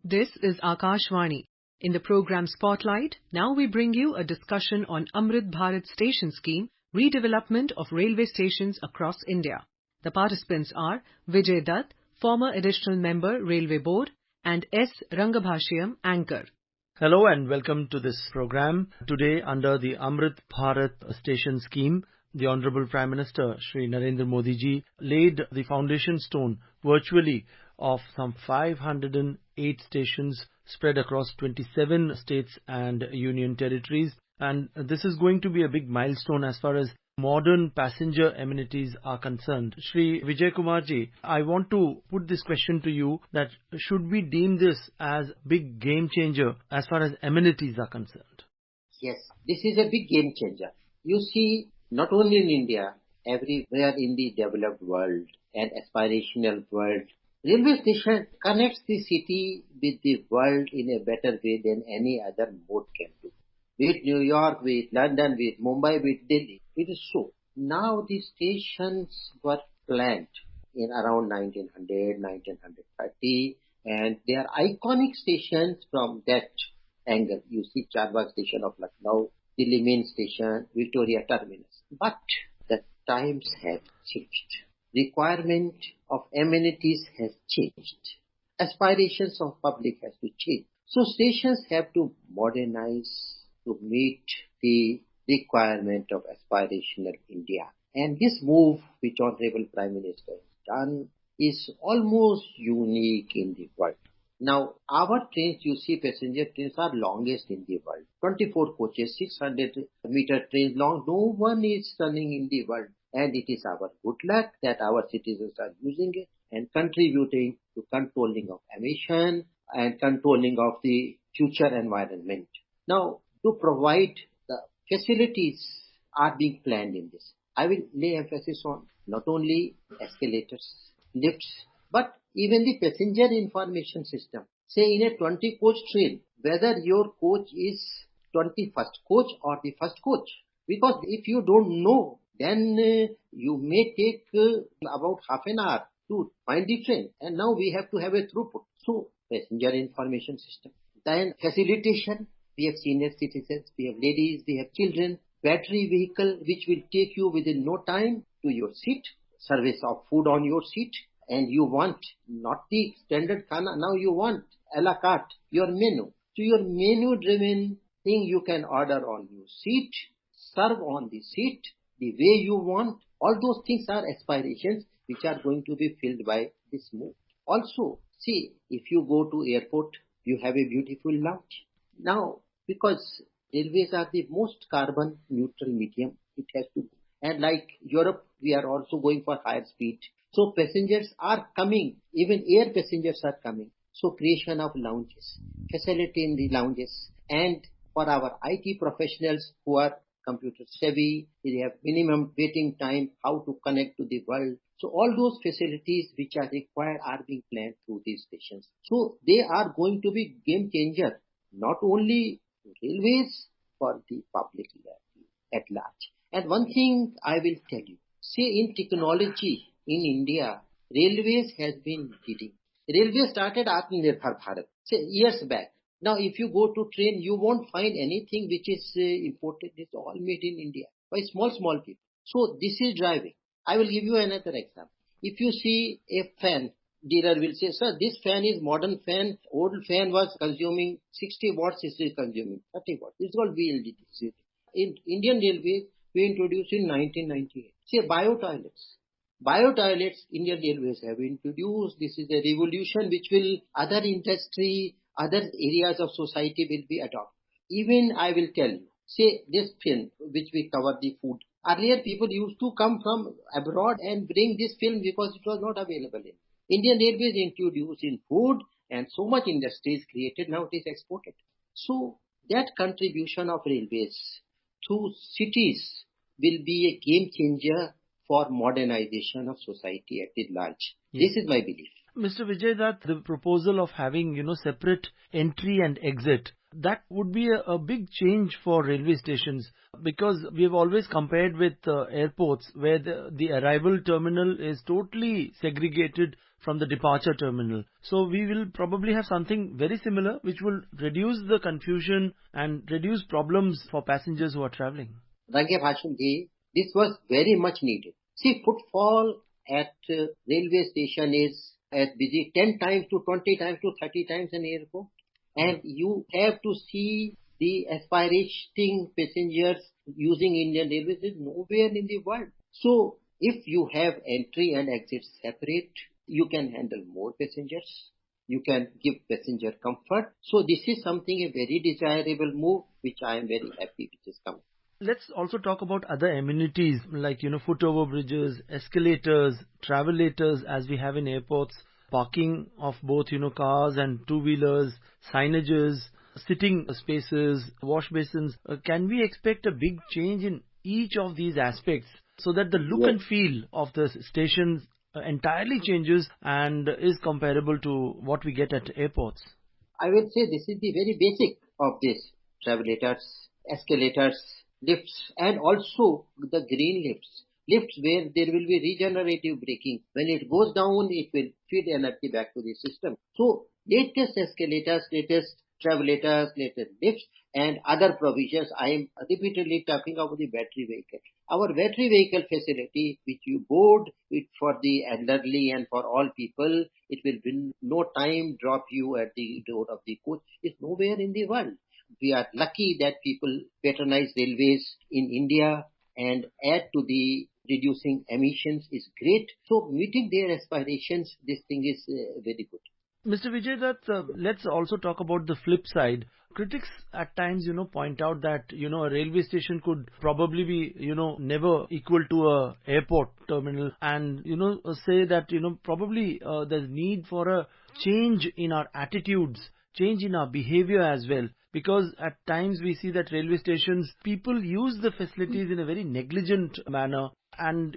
This is Akashvani. In the program Spotlight, now we bring you a discussion on Amrit Bharat station scheme, redevelopment of railway stations across India. The participants are Vijay Dutt, former additional member, Railway Board, and S. Rangabhashyam, anchor. Hello and welcome to this program. Today, under the Amrit Bharat station scheme, the Honorable Prime Minister Shri Narendra Modi ji laid the foundation stone virtually of some 508 stations spread across 27 states and union territories. And this is going to be a big milestone as far as modern passenger amenities are concerned. Shri Vijay Kumar ji, I want to put this question to you, that should we deem this as big game changer as far as amenities are concerned? Yes, this is a big game changer. You see, not only in India, everywhere in the developed world and aspirational world, railway station connects the city with the world in a better way than any other mode can do. With New York, with London, with Mumbai, with Delhi. It is so. Now the stations were planned in around 1900, 1930, and they are iconic stations from that angle. You see Charbagh station of Lucknow, Delhi main station, Victoria terminus. But the times have changed. Requirement of amenities has changed. Aspirations of public has to change. So stations have to modernize to meet the requirement of aspirational India. And this move which Honorable Prime Minister has done is almost unique in the world. Now, our trains, you see, passenger trains are longest in the world. 24 coaches, 600-meter trains long. No one is running in the world. And it is our good luck that our citizens are using it and contributing to controlling of emission and controlling of the future environment. Now, to provide the facilities are being planned in this. I will lay emphasis on not only escalators, lifts, but even the passenger information system. Say in a 20-coach train, whether your coach is 21st coach or the first coach. Because if you don't know, then you may take about half an hour to find the train. And now we have to have a throughput. So, passenger information system. Then facilitation. We have senior citizens, we have ladies, we have children. Battery vehicle which will take you within no time to your seat. Service of food on your seat. And you want not the standard khana, now you want a la carte, your menu. So your menu driven thing you can order on your seat, serve on the seat, the way you want. All those things are aspirations which are going to be filled by this move. Also, see, if you go to airport, you have a beautiful lounge. Now, because railways are the most carbon neutral medium, it has to go. And like Europe, we are also going for higher speed. So passengers are coming, even air passengers are coming. So creation of lounges, facility in the lounges, and for our IT professionals who are computer savvy, they have minimum waiting time, how to connect to the world. So all those facilities which are required are being planned through these stations. So they are going to be game changer, not only railways, for the public at large. And one thing I will tell you, see, in technology in India, railways has been leading. Railways started Amrit Bharat, say years back. Now if you go to train, you won't find anything which is imported. It's all made in India by small people. So this is driving. I will give you another example. If you see a fan, dealer will say, sir, this fan is modern fan. Old fan was consuming 60 watts, it is consuming 30 watts. It's called VLDT. In Indian Railways, we introduced in 1998. Say bio-toilets. Bio-toilets, Indian Railways have introduced. This is a revolution which will other industry, other areas of society will be adopted. Even I will tell you, say this film which we cover the food. Earlier people used to come from abroad and bring this film because it was not available in Indian Railways introduced in food, and so much industry is created, now it is exported. So that contribution of railways to cities will be a game changer for modernization of society at large. Yes. This is my belief. Mr. Vijay, that the proposal of having, separate entry and exit, that would be a big change for railway stations, because we have always compared with airports where the arrival terminal is totally segregated from the departure terminal. So we will probably have something very similar which will reduce the confusion and reduce problems for passengers who are traveling. Rangya Bhashan ji, this was very much needed. See, footfall at railway station is as busy 10 times to 20 times to 30 times an airport. And you have to see the aspirating passengers using Indian Railways is nowhere in the world. So, if you have entry and exit separate, you can handle more passengers. You can give passenger comfort. So, this is something a very desirable move, which I am very happy which is coming. Let's also talk about other amenities like, foot over bridges, escalators, travelators as we have in airports, parking of both, cars and two-wheelers, signages, sitting spaces, wash basins. Can we expect a big change in each of these aspects so that the look and feel of the stations entirely changes and is comparable to what we get at airports? I will say this is the very basic of this. Travelators, escalators, lifts, and also the green lifts. Lifts where there will be regenerative braking. When it goes down, it will feed energy back to the system. So, latest escalators, latest travelators, latest lifts, and other provisions. I am repeatedly talking about the battery vehicle. Our battery vehicle facility, which you board it for the elderly and for all people, it will in no time drop you at the door of the coach. It's nowhere in the world. We are lucky that people patronize railways in India and add to the reducing emissions is great. So meeting their aspirations, this thing is very good. Mr. Vijay Dutt, let's also talk about the flip side. Critics at times, point out that, a railway station could probably be, never equal to a airport terminal and, say that, probably there's need for a change in our attitudes, change in our behavior as well. Because at times we see that railway stations, people use the facilities in a very negligent manner and,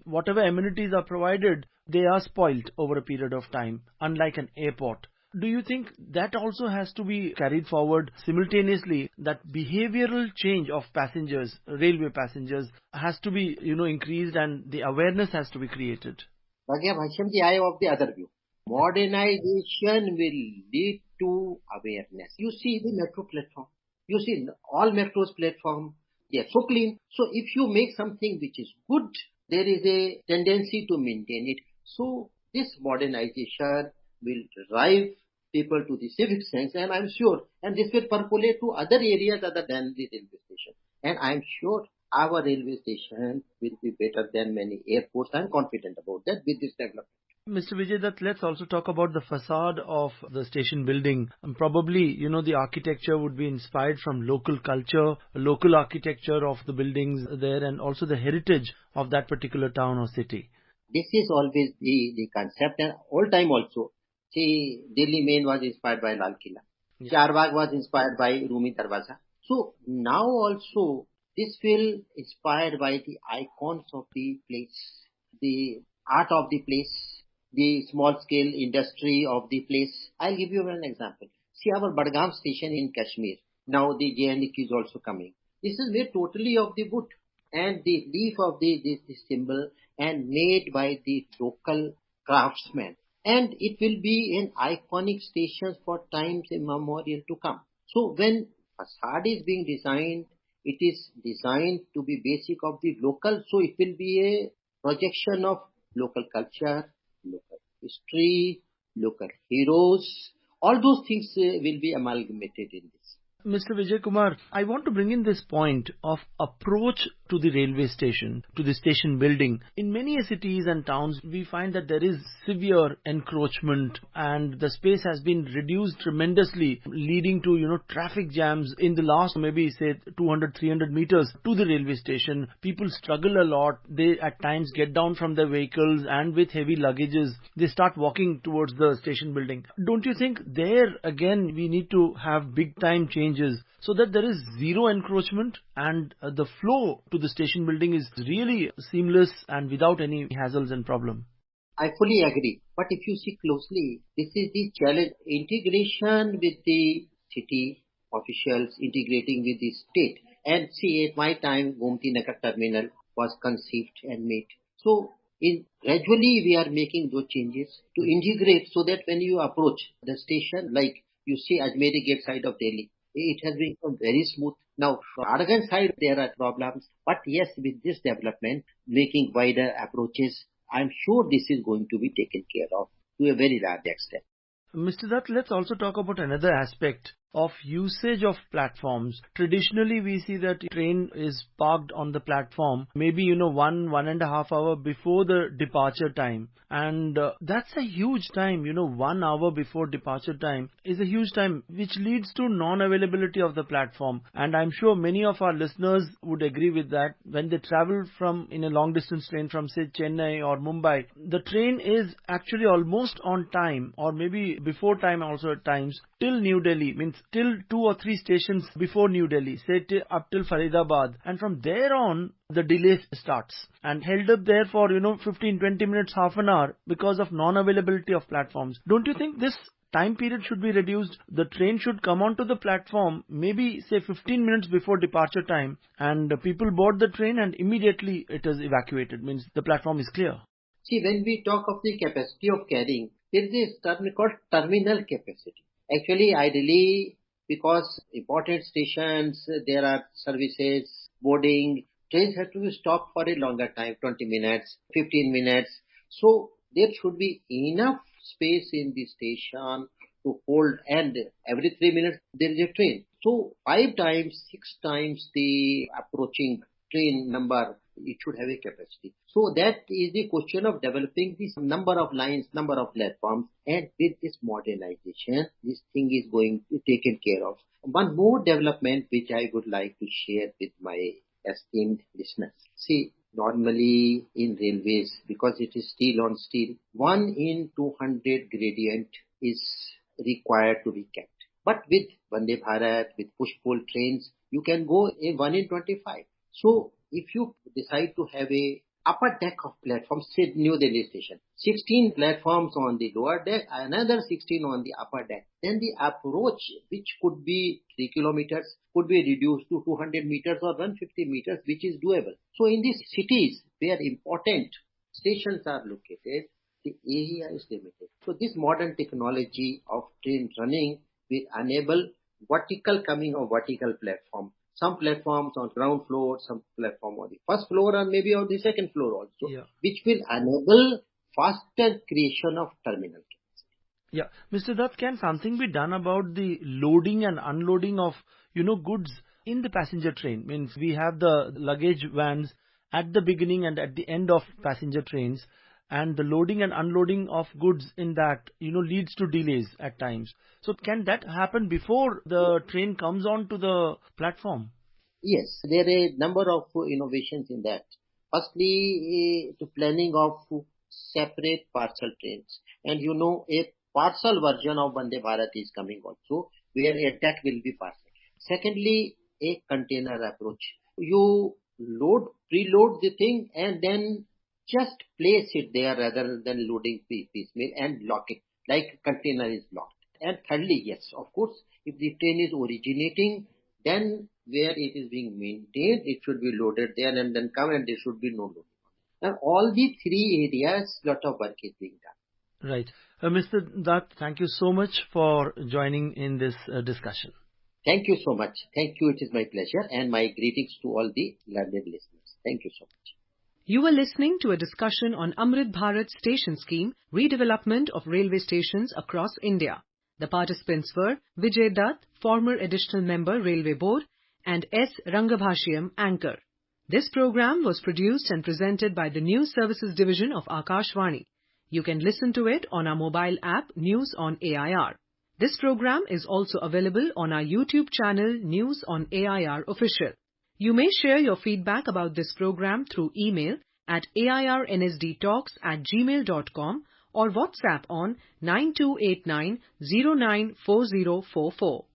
whatever amenities are provided, they are spoilt over a period of time, unlike an airport. Do you think that also has to be carried forward simultaneously, that behavioral change of passengers, railway passengers, has to be, increased and the awareness has to be created? Bhagya Bhashamji, I am of the other view. Modernization will lead to awareness. You see the metro platform. You see all metros platform. They are so clean. So if you make something which is good, there is a tendency to maintain it. So this modernization will drive people to the civic sense, and I'm sure, and this will percolate to other areas other than the railway station. And I'm sure our railway station will be better than many airports. I'm confident about that with this development. Mr. Vijay Dutt, let's also talk about the facade of the station building. Probably, the architecture would be inspired from local culture, local architecture of the buildings there, and also the heritage of that particular town or city. This is always the concept, and all time also. See, Delhi Main was inspired by Lal Killa. Yeah. Charbagh was inspired by Rumi Darwaza. So now also this will inspired by the icons of the place, the art of the place, the small scale industry of the place. I'll give you an example. See our Badgam station in Kashmir. Now the JNK is also coming. This is made totally of the wood and the leaf of this symbol and made by the local craftsmen. And it will be an iconic station for times immemorial to come. So when facade is being designed, it is designed to be basic of the local. So it will be a projection of local culture, local history, local heroes. All those things will be amalgamated in this. Mr. Vijay Kumar, I want to bring in this point of approach to the railway station, to the station building. In many cities and towns, we find that there is severe encroachment and the space has been reduced tremendously, leading to, traffic jams in the last maybe say 200, 300 meters to the railway station. People struggle a lot. They at times get down from their vehicles and with heavy luggages, they start walking towards the station building. Don't you think there again we need to have big time changes so that there is zero encroachment and the flow to the station building is really seamless and without any hassles and problem? I fully agree. But if you see closely, this is the challenge. Integration with the city officials, integrating with the state. And see, at my time, Gomti Nagar Terminal was conceived and made. So Gradually we are making those changes to integrate so that when you approach the station, like you see Ajmeri Gate side of Delhi, it has become very smooth. Now, from Argan side, there are problems. But yes, with this development, making wider approaches, I'm sure this is going to be taken care of to a very large extent. Mr. Dutt, let's also talk about another aspect of usage of platforms. Traditionally, we see that train is parked on the platform, maybe, 1.5 hours before the departure time. And that's a huge time, 1 hour before departure time is a huge time, which leads to non-availability of the platform. And I'm sure many of our listeners would agree with that. When they travel in a long distance train from, say, Chennai or Mumbai, the train is actually almost on time, or maybe before time also at times, till New Delhi, means till 2 or 3 stations before New Delhi, say up till Faridabad. And from there on, the delay starts and held up there for, 15, 20 minutes, half an hour because of non-availability of platforms. Don't you think this time period should be reduced? The train should come onto the platform maybe, say, 15 minutes before departure time, and people board the train and immediately it is evacuated, means the platform is clear. See, when we talk of the capacity of carrying, there is a term called terminal capacity. Actually, ideally, because important stations, there are services, boarding, trains have to be stopped for a longer time, 20 minutes, 15 minutes. So there should be enough space in the station to hold, and every 3 minutes there is a train. So 5 times, 6 times the approaching train number, it should have a capacity. So that is the question of developing this number of lines, number of platforms, and with this modernization, this thing is going to be taken care of. One more development which I would like to share with my esteemed listeners. See, normally in railways, because it is steel on steel, 1 in 200 gradient is required to be kept. But with Vande Bharat, with push-pull trains, you can go in 1 in 25. So if you decide to have a upper deck of platforms, say New Delhi station, 16 platforms on the lower deck, another 16 on the upper deck, then the approach, which could be 3 kilometers, could be reduced to 200 meters or 150 meters, which is doable. So in these cities where important stations are located, the area is limited. So this modern technology of train running will enable vertical coming of vertical platform. Some platforms on ground floor, some platform on the first floor, and maybe on the second floor also, which will enable faster creation of terminal capacity. Yeah. Mr. Dutt, can something be done about the loading and unloading of, goods in the passenger train? Means we have the luggage vans at the beginning and at the end of passenger trains, and the loading and unloading of goods in that, leads to delays at times. So can that happen before the train comes on to the platform? Yes, there are a number of innovations in that. Firstly, the planning of separate parcel trains. And a parcel version of Vande Bharat is coming also, where a deck will be parcel. Secondly, a container approach. You preload the thing and then just place it there rather than loading piecemeal and lock it, like container is locked. And thirdly, yes, of course, if the train is originating, then where it is being maintained, it should be loaded there and then come, and there should be no loading. And all the 3 areas, lot of work is being done. Right. Mr. Dutt, thank you so much for joining in this discussion. Thank you so much. Thank you. It is my pleasure, and my greetings to all the learned listeners. Thank you so much. You were listening to a discussion on Amrit Bharat Station Scheme, Redevelopment of Railway Stations across India. The participants were Vijay Dutt, former Additional Member, Railway Board, and S. Rangabhashyam, Anchor. This program was produced and presented by the News Services Division of Akashvani. You can listen to it on our mobile app News on AIR. This program is also available on our YouTube channel News on AIR Official. You may share your feedback about this program through email at airnsdtalks@gmail.com or WhatsApp on 9289 094044.